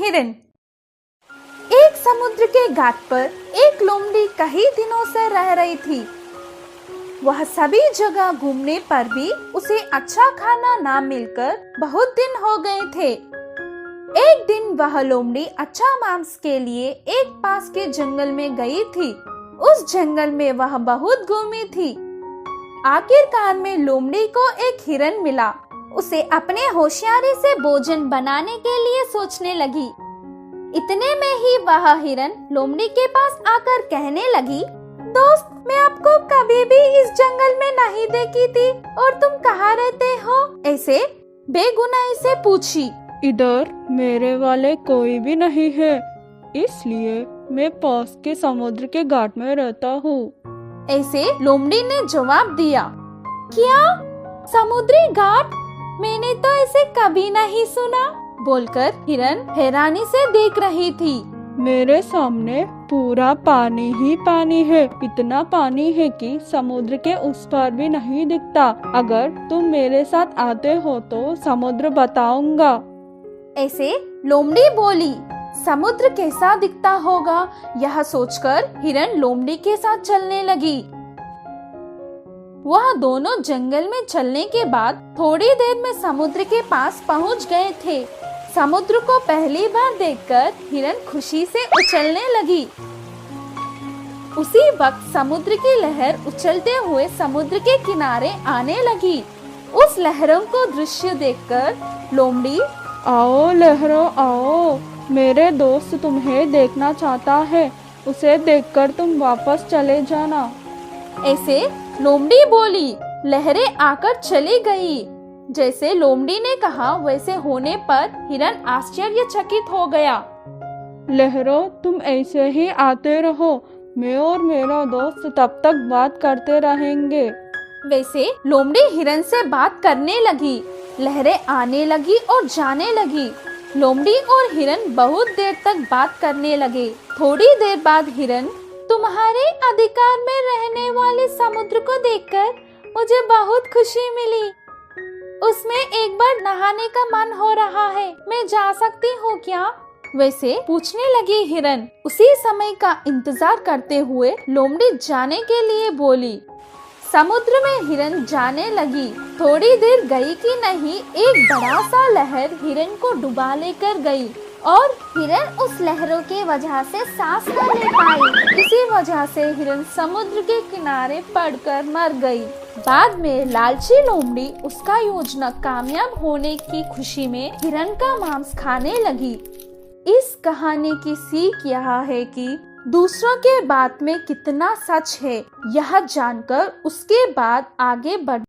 हिरन। एक समुद्र के घाट पर एक लोमड़ी कई दिनों से रह रही थी। वह सभी जगह घूमने पर भी उसे अच्छा खाना ना मिलकर बहुत दिन हो गए थे। एक दिन वह लोमड़ी अच्छा मांस के लिए एक पास के जंगल में गई थी। उस जंगल में वह बहुत घूमी थी। आखिरकार में लोमड़ी को एक हिरन मिला। उसे अपने होशियारी से भोजन बनाने के लिए सोचने लगी। इतने में ही वह हिरन लोमड़ी के पास आकर कहने लगी, दोस्त, मैं आपको कभी भी इस जंगल में नहीं देखी थी और तुम कहाँ रहते हो? ऐसे बेगुनाही से पूछी। इधर मेरे वाले कोई भी नहीं है, इसलिए मैं पास के समुद्र के घाट में रहता हूँ। ऐसे लोमड़ी ने जवाब दिया। क्या? समुद्री घाट? मैंने तो ऐसे कभी नहीं सुना, बोलकर हिरन हैरानी से देख रही थी। मेरे सामने पूरा पानी ही पानी है। इतना पानी है कि समुद्र के उस पार भी नहीं दिखता। अगर तुम मेरे साथ आते हो तो समुद्र बताऊंगा। ऐसे लोमड़ी बोली। समुद्र कैसा दिखता होगा, यह सोचकर हिरन लोमड़ी के साथ चलने लगी। वह दोनों जंगल में चलने के बाद थोड़ी देर में समुद्र के पास पहुंच गए थे। समुद्र को पहली बार देखकर हिरन खुशी से उछलने लगी। उसी वक्त समुद्र की लहर उछलते हुए समुद्र के किनारे आने लगी। उस लहरों को दृश्य देखकर लोमड़ी, आओ लहरों आओ, मेरे दोस्त तुम्हें देखना चाहता है, उसे देखकर तुम वापस चले जाना। ऐसे लोमड़ी बोली। लहरें आकर चली गई। जैसे लोमड़ी ने कहा वैसे होने पर हिरन आश्चर्यचकित हो गया। लहरों, तुम ऐसे ही आते रहो, मैं और मेरा दोस्त तब तक बात करते रहेंगे। वैसे लोमड़ी हिरन से बात करने लगी। लहरें आने लगी और जाने लगी। लोमड़ी और हिरन बहुत देर तक बात करने लगे। थोड़ी देर बाद हिरन, तुम्हारे अधिकार में रहने वाले समुद्र को देखकर मुझे बहुत खुशी मिली। उसमें एक बार नहाने का मन हो रहा है, मैं जा सकती हूँ क्या? वैसे पूछने लगी हिरन। उसी समय का इंतजार करते हुए लोमड़ी जाने के लिए बोली। समुद्र में हिरन जाने लगी। थोड़ी देर गई कि नहीं, एक बड़ा सा लहर हिरन को डुबा लेकर गई और हिरन उस लहरों की वजह से सांस न ले पाई। इसी वजह से हिरन समुद्र के किनारे पड़कर मर गई। बाद में लालची लोमड़ी उसका योजना कामयाब होने की खुशी में हिरन का मांस खाने लगी। इस कहानी की सीख यह है कि दूसरों के बात में कितना सच है, यह जानकर उसके बाद आगे बढ़